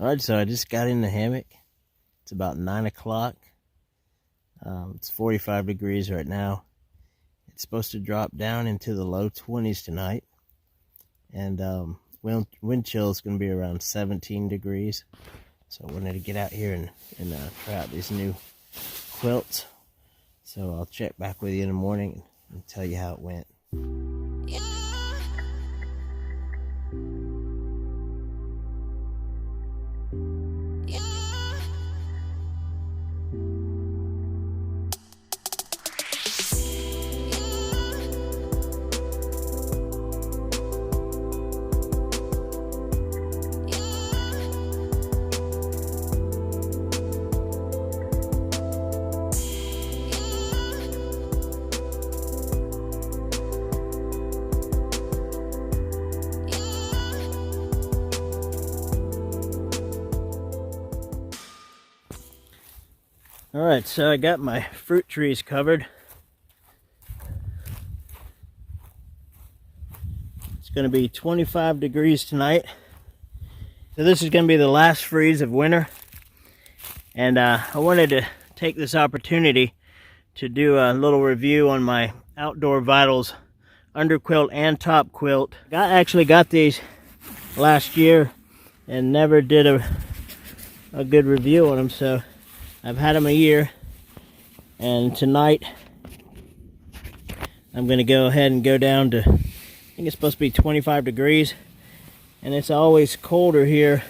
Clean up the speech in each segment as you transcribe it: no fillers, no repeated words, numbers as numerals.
Alright, so I just got in the hammock. It's about 9 o'clock. It's 45 degrees right now. It's supposed to drop down into the low 20s tonight. And wind chill is going to be around 17 degrees. So I wanted to get out here and try out these new quilts. So I'll check back with you in the morning and tell you how it went. Alright, so I got my fruit trees covered. It's going to be 25 degrees tonight. So this is going to be the last freeze of winter. And I wanted to take this opportunity to do a little review on my Outdoor Vitals under quilt and top quilt. I actually got these last year and never did a good review on them, so I've had them a year, and tonight I'm going to go ahead and go down to, I think it's supposed to be 25 degrees, and it's always colder here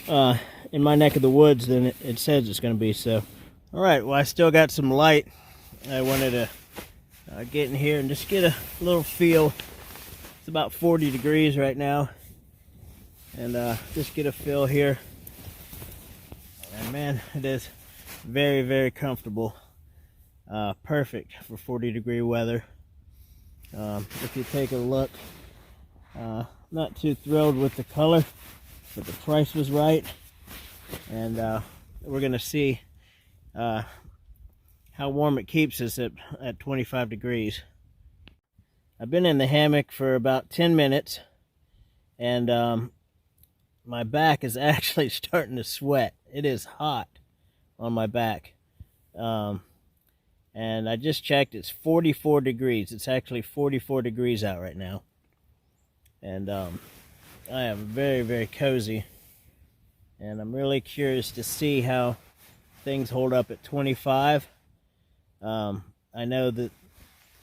in my neck of the woods than it says it's going to be. So, alright, well, I still got some light. I wanted to get in here and just get a little feel. It's about 40 degrees right now, and just get a feel here. And man, it is very, very comfortable. Perfect for 40-degree weather. If you take a look, not too thrilled with the color, but the price was right. And we're going to see how warm it keeps us at 25 degrees. I've been in the hammock for about 10 minutes, and my back is actually starting to sweat. It is hot on my back. And I just checked, it's 44 degrees. It's actually 44 degrees out right now. And I am very, very cozy. And I'm really curious to see how things hold up at 25. I know that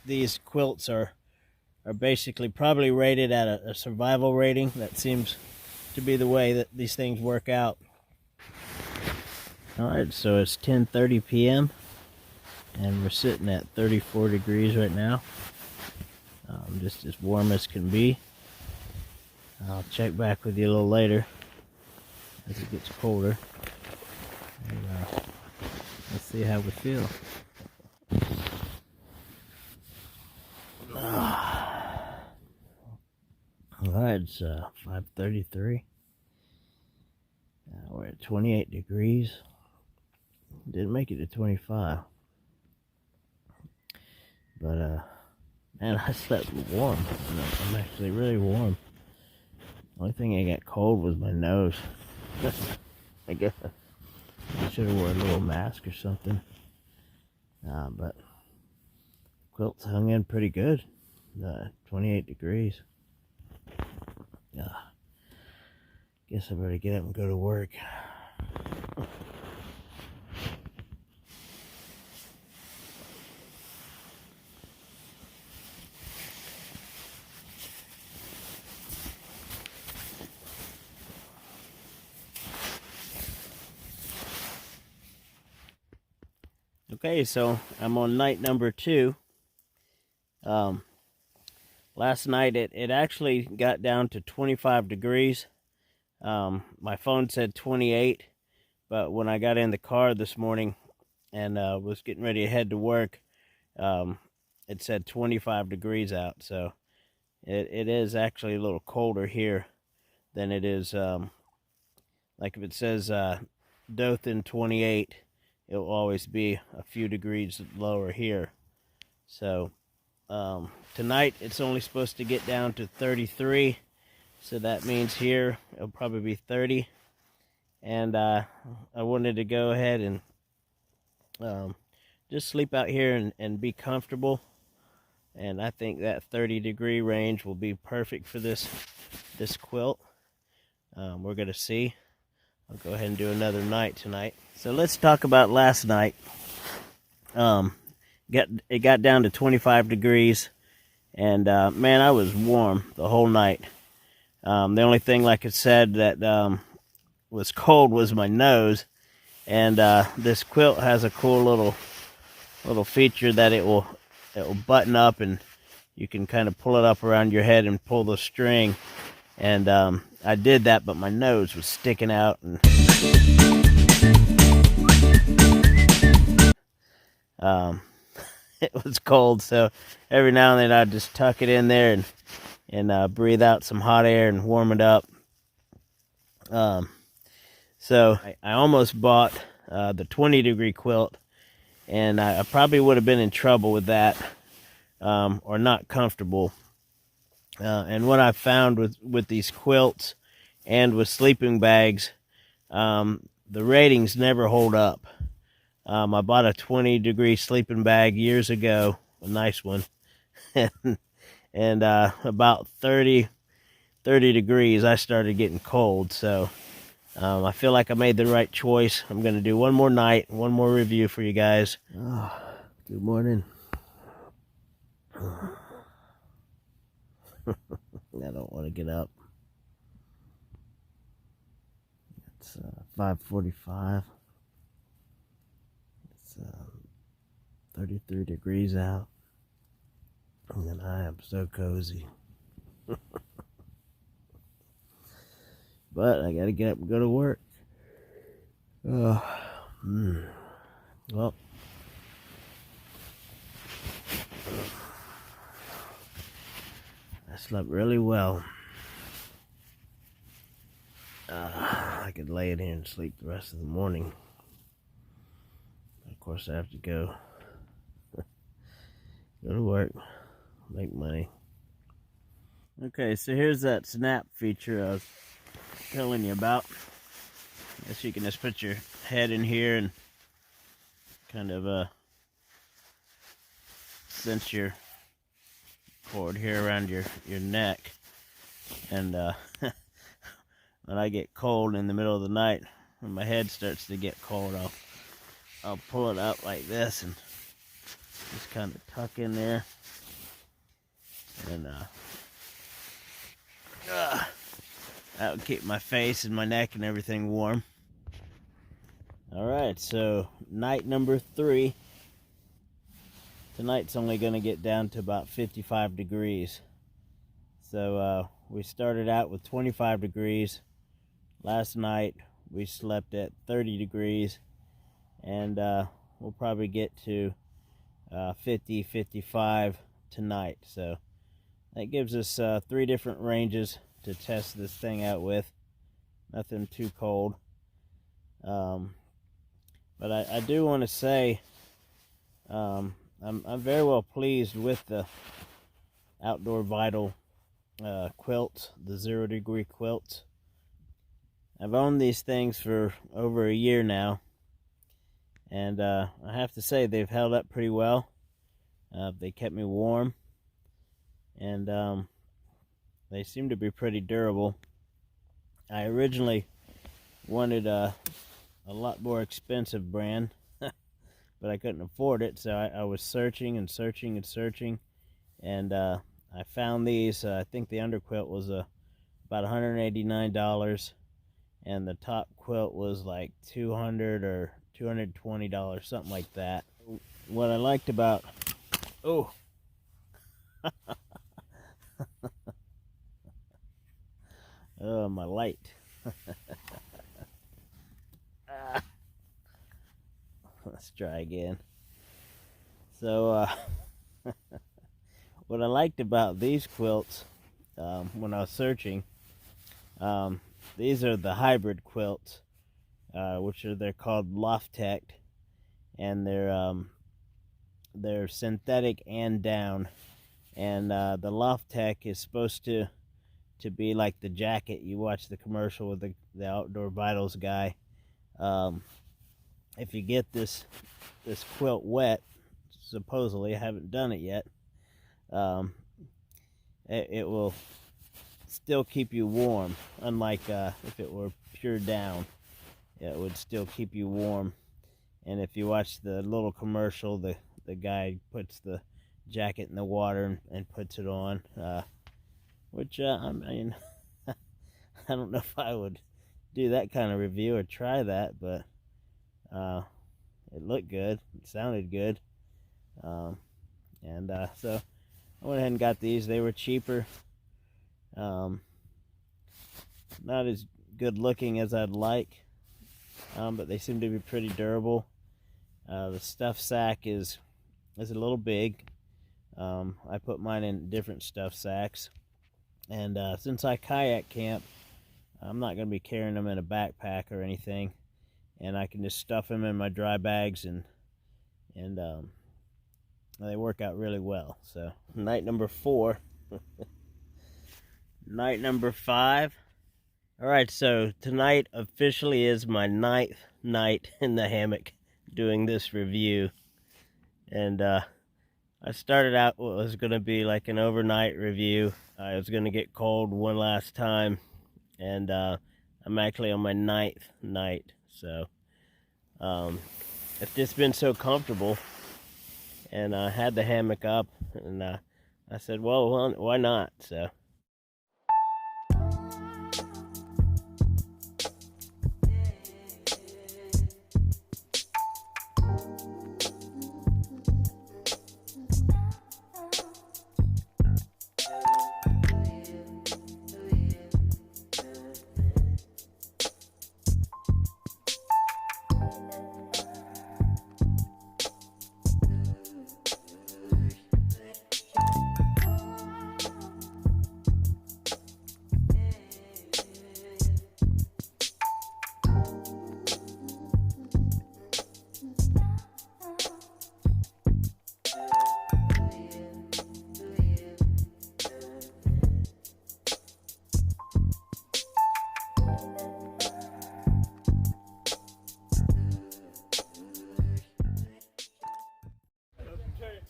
these quilts are basically probably rated at a survival rating. That seems to be the way that these things work out. Alright, so it's 10:30 p.m. and we're sitting at 34 degrees right now. Just as warm as can be. I'll check back with you a little later as it gets colder. And let's see how we feel. Alright, it's 5:33. We're at 28 degrees. Didn't make it to 25. But, man, I slept warm. I'm actually really warm. The only thing I got cold was my nose. I guess I should have worn a little mask or something. But quilts hung in pretty good. 28 degrees. Guess I better get up and go to work. Okay, so I'm on night number 2. Last night it actually got down to 25 degrees. My phone said 28, but when I got in the car this morning and was getting ready to head to work, it said 25 degrees out. So it is actually a little colder here than it is, like if it says Dothan 28, it will always be a few degrees lower here. So tonight it's only supposed to get down to 33, so that means here it'll probably be 30. and I wanted to go ahead and just sleep out here and be comfortable. And I think that 30-degree range will be perfect for this quilt. We're gonna see. I'll go ahead and do another night tonight. So let's talk about last night. It got down to 25 degrees, and man, I was warm the whole night. The only thing, like I said, that was cold was my nose. And this quilt has a cool little feature that it will button up, and you can kind of pull it up around your head and pull the string. And I did that, but my nose was sticking out, and it was cold. So every now and then I'd just tuck it in there and breathe out some hot air and warm it up. So I almost bought the 20-degree quilt, and I probably would have been in trouble with that, or not comfortable. And what I found with these quilts and with sleeping bags, the ratings never hold up. I bought a 20-degree sleeping bag years ago, a nice one, and about 30 degrees I started getting cold. So I feel like I made the right choice. I'm going to do one more night, one more review for you guys. Oh, good morning. I don't want to get up. It's 5:45. It's 33 degrees out, and I am so cozy. But I gotta get up and go to work. Well, I slept really well. I could lay in here and sleep the rest of the morning. Of course, I have to go to work, make money. Okay, so here's that snap feature I was telling you about. I guess you can just put your head in here and kind of cinch your cord here around your neck. And when I get cold in the middle of the night, when my head starts to get cold, I'll pull it up like this and just kind of tuck in there, and that would keep my face and my neck and everything warm. Alright, so night number 3. Tonight's only going to get down to about 55 degrees. So we started out with 25 degrees. Last night we slept at 30 degrees. And we'll probably get to 50, 55 tonight. So that gives us 3 different ranges to test this thing out with. Nothing too cold. But I do want to say I'm very well pleased with the Outdoor Vital quilts, the 0-degree quilts. I've owned these things for over a year now, and I have to say they've held up pretty well. They kept me warm, and they seem to be pretty durable. I originally wanted a lot more expensive brand, but I couldn't afford it, so I was searching and searching and searching, and I found these. I think the underquilt was about $189, and the top quilt was like $200 or $220, something like that. What I liked about oh my light. Let's try again. So what I liked about these quilts, when I was searching, these are the hybrid quilts, they're called Loftek, and they're synthetic and down. And the Loftek is supposed to to be like the jacket. You watch the commercial with the Outdoor Vitals guy. If you get this quilt wet, supposedly, I haven't done it yet, it will still keep you warm, unlike if it were pure down. It would still keep you warm. And if you watch the little commercial, the guy puts the jacket in the water and puts it on, which I mean, I don't know if I would do that kind of review or try that, but it looked good, it sounded good, and so I went ahead and got these. They were cheaper, not as good looking as I'd like, but they seem to be pretty durable. The stuff sack is a little big. I put mine in different stuff sacks, and since I kayak camp, I'm not going to be carrying them in a backpack or anything, and I can just stuff them in my dry bags, and they work out really well. So night number 4. Night number 5. All right, so tonight officially is my 9th night in the hammock doing this review, and I started out what was going to be like an overnight review. I was going to get cold one last time, and I'm actually on my 9th night. So it's just been so comfortable, and I had the hammock up, and I said, well, why not? So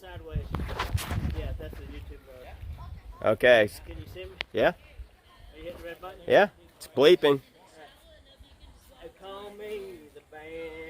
sideways. Yeah, that's the YouTube mode. Okay. Can you see me? Yeah. Are you hitting the red button? Yeah. It's bleeping. They call me the band.